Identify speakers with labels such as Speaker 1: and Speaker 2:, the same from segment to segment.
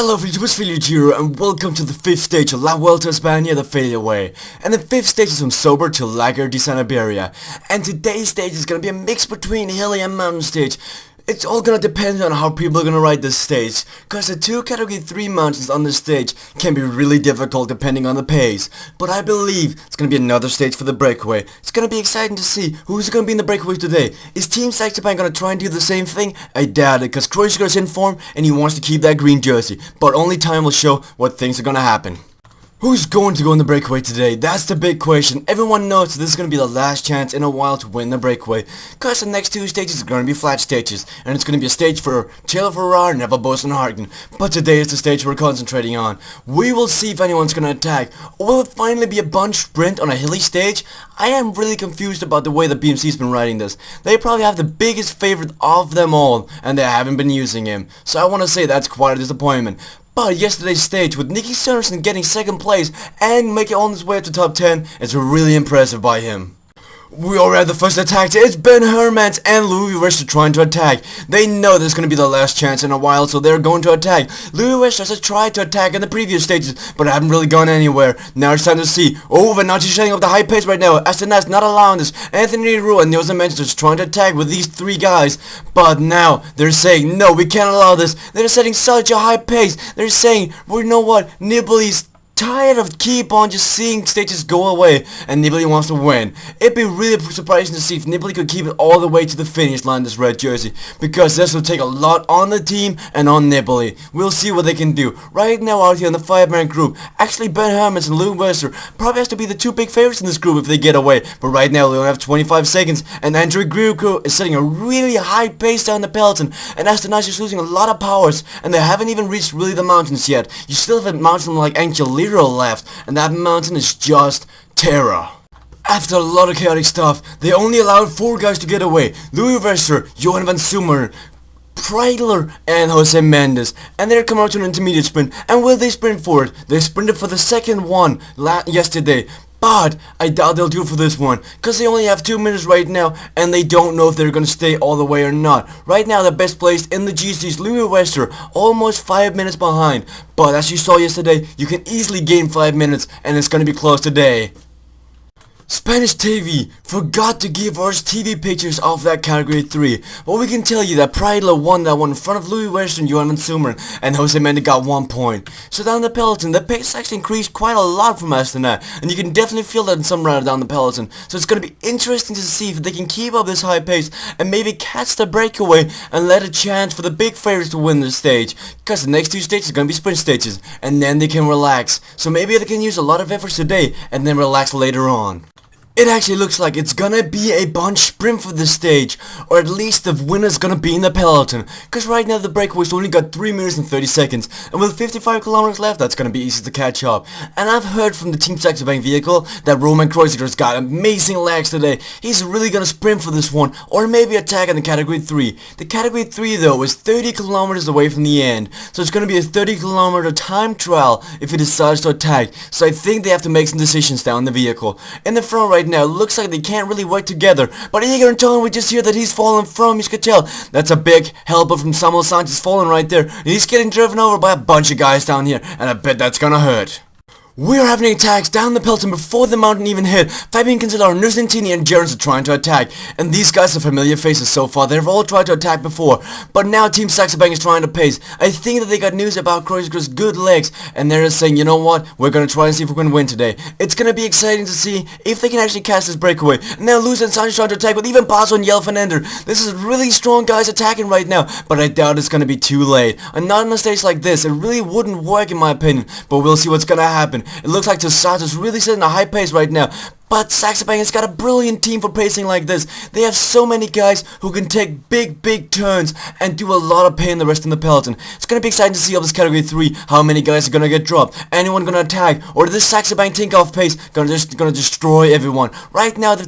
Speaker 1: Hello Village here and welcome to the 5th stage of La Vuelta A Espana, the failure way. And the 5th stage is from Sober to Lager de San Iberia. And today's stage is going to be a mix between hilly and mountain stage. It's all going to depend on how people are going to ride this stage, cause the two category 3 mountains on this stage can be really difficult depending on the pace. But I believe it's going to be another stage for the breakaway. It's going to be exciting to see who's going to be in the breakaway today. Is Team Saxobank going to try and do the same thing? I doubt it, cause Kreuziger's in form and he wants to keep that green jersey. But only time will show what things are going to happen. Who's going to go in the breakaway today? That's the big question. Everyone knows this is going to be the last chance in a while to win the breakaway, cause the next two stages are going to be flat stages, and it's going to be a stage for Taylor Farrar and Neville Boasson-Harten. But today is the stage we're concentrating on. We will see if anyone's going to attack, or will it finally be a bunch sprint on a hilly stage? I am really confused about the way the BMC's been riding this. They probably have the biggest favorite of them all, and they haven't been using him. So I want to say that's quite a disappointment. But yesterday's stage with Nicky Sørensen getting 2nd place and making on his way to top 10 is really impressive by him. We already have the first attack. It's Ben Hermans and Louis Wester trying to attack. They know this is going to be the last chance in a while, so they're going to attack. Louis Wester has tried to attack in the previous stages, but haven't really gone anywhere. Now it's time to see. Oh, Venanti's shutting up the high pace right now. Astana's not allowing this. Anthony Roux and Nielsen Mensters trying to attack with these 3 guys. But now they're saying, no, we can't allow this. They're setting such a high pace. They're saying, well, you know what, Nibali's tired of keep on just seeing stages go away, and Nibali wants to win. It'd be really surprising to see if Nibali could keep it all the way to the finish line, this red jersey, because this will take a lot on the team and on Nibali. We'll see what they can do. Right now out here in the 5-man group, actually Ben Hermans and Louis Wester probably has to be the 2 big favorites in this group if they get away, but right now they only have 25 seconds, and Andrew Griego is setting a really high pace down the peloton, and Astana is losing a lot of powers, and they haven't even reached really the mountains yet. You still have a mountain like Angeliro left, and that mountain is just terror. After a lot of chaotic stuff, they only allowed 4 guys to get away. Louis Wester, Johan van Summer, Preidler and Jose Mendes, and they're coming out to an intermediate sprint. And will they sprint for it? They sprinted for the second one yesterday, but I doubt they'll do it for this one, cause they only have 2 minutes right now, and they don't know if they're gonna stay all the way or not. Right now, the best placed in the GC is Louis Wester, almost 5 minutes behind. But as you saw yesterday, you can easily gain 5 minutes, and it's gonna be close today. Spanish TV forgot to give us TV pictures of that category 3, but we can tell you that Preidler won that one in front of Louis Wester and Johan van Summer, and Jose Mendes got 1 point. So down the peloton, the pace actually increased quite a lot from Astana, and you can definitely feel that in some rider down the peloton. So it's going to be interesting to see if they can keep up this high pace and maybe catch the breakaway and let a chance for the big favorites to win this stage, because the next 2 stages are going to be sprint stages, and then they can relax. So maybe they can use a lot of efforts today and then relax later on. It actually looks like it's gonna be a bunch sprint for this stage, or at least the winner's gonna be in the peloton, cause right now the breakaway's only got 3 minutes and 30 seconds, and with 55 kilometers left, that's gonna be easy to catch up. And I've heard from the Team Saxobank vehicle that Roman Kreuziger's got amazing legs today. He's really gonna sprint for this one, or maybe attack in the category 3. The category 3 though is 30 kilometers away from the end, so it's gonna be a 30 kilometer time trial if he decides to attack, so I think they have to make some decisions down the vehicle. In the front right now, it looks like they can't really work together, but Igor and Tony, we just hear that he's fallen from, you can tell. That's a big helper from Samuel Sanchez falling right there, and he's getting driven over by a bunch of guys down here, and I bet that's gonna hurt. We are having attacks down the peloton before the mountain even hit. Fabian Cancellara, Nusantini and Gerrans are trying to attack, and these guys are familiar faces so far. They've all tried to attack before, but now Team Saxobank is trying to pace. I think that they got news about Kreuziger's good legs, and they're just saying, you know what, we're gonna try and see if we can win today. It's gonna be exciting to see if they can actually catch this breakaway. Now Luz and Sanchez trying to attack with even Paso and Yelfanander. This is really strong guys attacking right now, but I doubt it's gonna be too late. And not on a stage like this, it really wouldn't work in my opinion, but we'll see what's gonna happen. It looks like Tossato is really setting a high pace right now. But Saxobank has got a brilliant team for pacing like this. They have so many guys who can take big turns and do a lot of pain the rest in the peloton. It's going to be exciting to see of this category 3, how many guys are going to get dropped, anyone going to attack, or this Saxobank Tinkoff pace going to destroy everyone. Right now the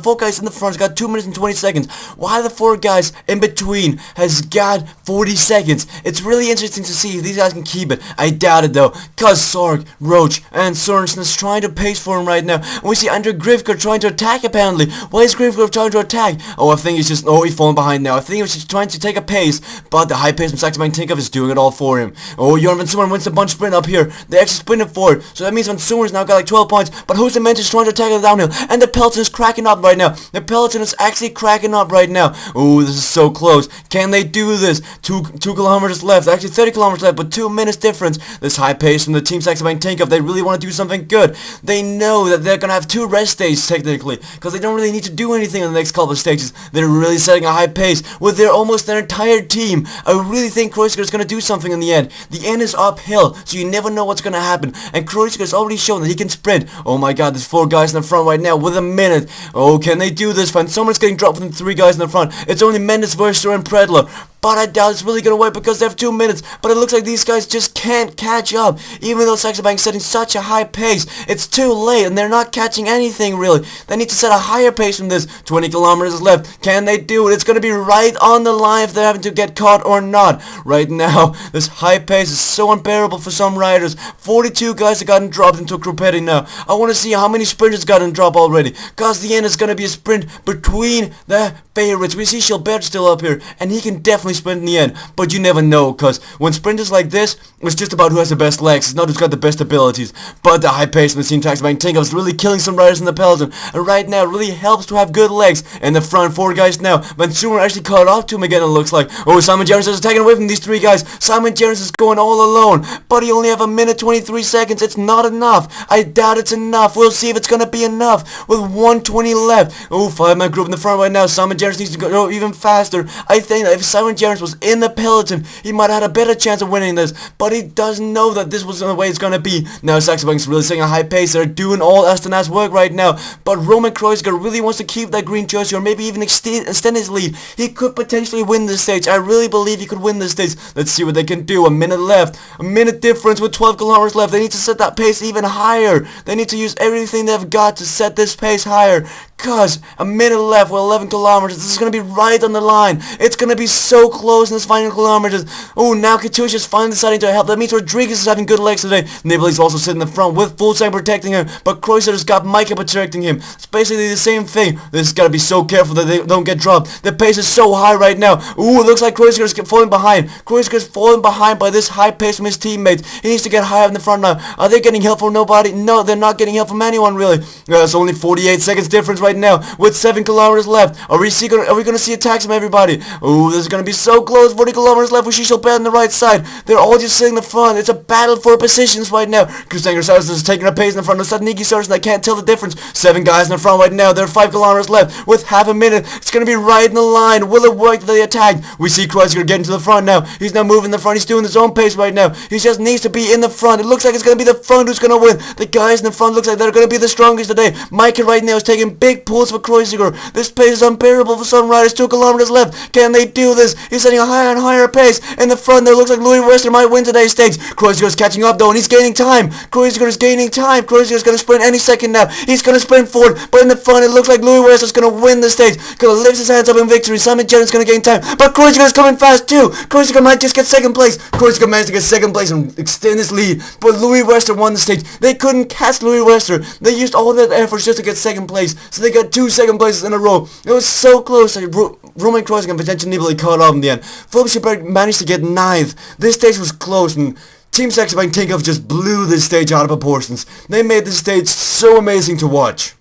Speaker 1: 4 guys in the front got 2 minutes and 20 seconds, while the 4 guys in between has got 40 seconds. It's really interesting to see if these guys can keep it. I doubt it though, cause Sark, Roach, and Sorensen is trying to pace for him right now. And we see Andrew Grifker trying to attack apparently. Why is Grifker trying to attack? Oh, I think he's just, he's falling behind now. I think he was just trying to take a pace, but the high pace from Saxobank Tinkoff is doing it all for him. Oh, Jorn Van Sumeren wins the bunch sprint up here. They actually sprinted forward, so that means Van Sumeren's now got like 12 points, but Jose Mendes is trying to attack the downhill, and the peloton is cracking up right now. The peloton is actually cracking up right now. Oh, this is so close. Can they do this? 2 kilometers left, actually 30 kilometers left, but 2 minutes difference. This high pace from the Team Saxobank Tinkoff, they really want to do something good. They know that they're going to have 2 rest stages technically, because they don't really need to do anything in the next couple of stages. They're really setting a high pace with almost their entire team. I really think Kreuziger is going to do something in the end. The end is uphill, so you never know what's going to happen, and Kreuziger has already shown that he can sprint. Oh my god, there's 4 guys in the front right now with a minute. Oh, can they do this? Someone's getting dropped from 3 guys in the front. It's only Mendes, Verster, and Predler. But I doubt it's really going to work because they have 2 minutes. But it looks like these guys just can't catch up. Even though Saxobank's setting such a high pace, it's too late and they're not catching anything really. They need to set a higher pace than this. 20 kilometers left. Can they do it? It's going to be right on the line if they're having to get caught or not. Right now, this high pace is so unbearable for some riders. 42 guys have gotten dropped into Grupetti now. I want to see how many sprinters gotten dropped already. Because the end is going to be a sprint between the favorites. We see Gilbert still up here, and he can definitely sprint in the end, but you never know, because when sprinters like this, it's just about who has the best legs, it's not who's got the best abilities. But the high pace from the Team Saxobank Tinkoff is really killing some riders in the peloton, and right now it really helps to have good legs. In the front, 4 guys now. Van Sumeren actually caught up to him again, it looks like. Oh, Simon Gerrans is taken away from these 3 guys. Simon Gerrans is going all alone, but he only have 1 minute 23 seconds. It's not enough. I doubt it's enough. We'll see if it's gonna be enough with 1:20 left. Oh, 5-man group in the front right now. Simon Gerrans needs to go even faster. I think that if Simon Gerrans was in the peloton, he might have had a better chance of winning this, but he doesn't know that this was the way it's gonna be. Now Saxobank's really setting a high pace. They're doing all Astana's work right now, but Roman Kreuziger really wants to keep that green jersey or maybe even extend his lead. He could potentially win this stage. I really believe he could win this stage. Let's see what they can do. 1 minute left. A minute difference with 12 kilometers left. They need to set that pace even higher. They need to use everything they've got to set this pace higher. Cause 1 minute left with 11 kilometers. This is gonna be right on the line. It's gonna be so close in this final kilometers. Oh, now Katusha is finally deciding to help. That means Rodriguez is having good legs today. Nibali's also sitting in the front with Fulsang protecting him, but Kreuziger's got Micah protecting him. It's basically the same thing. This has gotta be so careful that they don't get dropped. The pace is so high right now. Ooh, it looks like Kreuziger's falling behind. Kreuziger's falling behind by this high pace from his teammates. He needs to get higher in the front now. Are they getting help from nobody? No, they're not getting help from anyone really. It's only 48 seconds difference right now with 7 kilometers left. Are we gonna see attacks from everybody? Oh, this is gonna be so close. 40 kilometers left with Shishel Bad on the right side. They're all just sitting in the front. It's a battle for positions right now. Kustanger Saracen is taking a pace in the front of Sadniki Saracen. I can't tell the difference. 7 guys in the front right now. There are 5 kilometers left with half a minute. It's gonna be right in the line. Will it work to the attack? We see Kreuziger getting to the front now. He's now moving in the front. He's doing his own pace right now. He just needs to be in the front. It looks like it's gonna be the front who's gonna win. The guys in the front looks like they're gonna be the strongest today. Micah right now is taking big pulls for Kreuziger. This pace is unbearable for some riders. 2 kilometers left. Can they do this? He's setting a higher and higher pace. In the front there looks like Louis Wester might win today's stakes. Kreuziger's catching up though, and he's gaining time. Kreuziger's gaining time. Kreuziger's gonna sprint any second now. He's gonna sprint forward, but in the front it looks like Louis Wester's gonna win the stage. Gonna lift his hands up in victory. Simon Gerrans gonna gain time, but Kreuziger's coming fast too. Kreuziger might just get second place. Kreuziger managed to get second place and extend his lead, but Louis Wester won the stage. They couldn't catch Louis Wester. They used all their efforts just to get second place, so they got 2 second places in a row. It was so close that Roman Kreuziger and potentially Nibali caught up in the end. Philip Gilbert managed to get 9th. This stage was close, and Team Saxobank Tinkoff just blew this stage out of proportions. They made this stage so amazing to watch.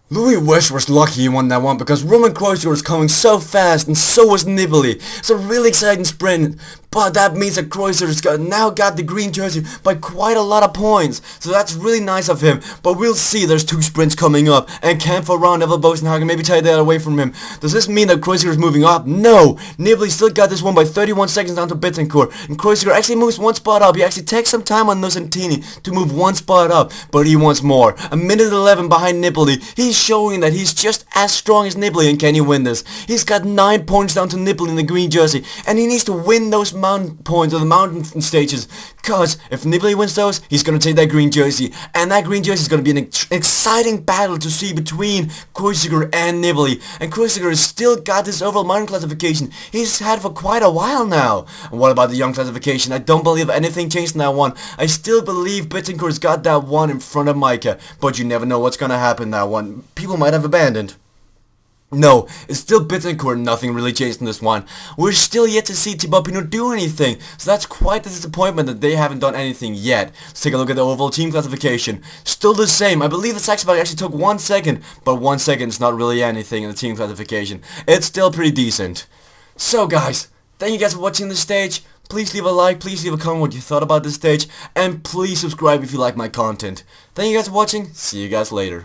Speaker 1: Louis Wester was lucky he won that one because Roman Kreuziger was coming so fast, and so was Nibali. It's a really exciting sprint, but that means that Kreuziger's now got the green jersey by quite a lot of points, so that's really nice of him. But we'll see, there's 2 sprints coming up, and Kemp around Neville Bosenhagen maybe take that away from him. Does this mean that Kreuziger's moving up? No! Nibali still got this one by 31 seconds down to Bittencourt, and Kreuziger actually moves 1 spot up. He actually takes some time on Nocentini to move 1 spot up, but he wants more. 1 minute 11 behind Nibali. He's showing that he's just as strong as Nibali, and can he win this? He's got 9 points down to Nibali in the green jersey, and he needs to win those mountain points or the mountain stages, cause if Nibali wins those, he's gonna take that green jersey, and that green jersey is gonna be an exciting battle to see between Kreuziger and Nibali. And Kreuziger has still got this overall mountain classification. He's had for quite a while now. And what about the young classification? I don't believe anything changed in that one. I still believe Bittencourt's got that one in front of Micah, but you never know what's gonna happen in that one. People might have abandoned. No, it's still Bittencourt, nothing really changed in this one. We're still yet to see Thibaut Pinot do anything, so that's quite the disappointment that they haven't done anything yet. Let's take a look at the overall team classification. Still the same. I believe the Saxobank actually took 1 second, but 1 second is not really anything in the team classification. It's still pretty decent. So guys, thank you guys for watching this stage. Please leave a like, please leave a comment what you thought about this stage, and please subscribe if you like my content. Thank you guys for watching, see you guys later.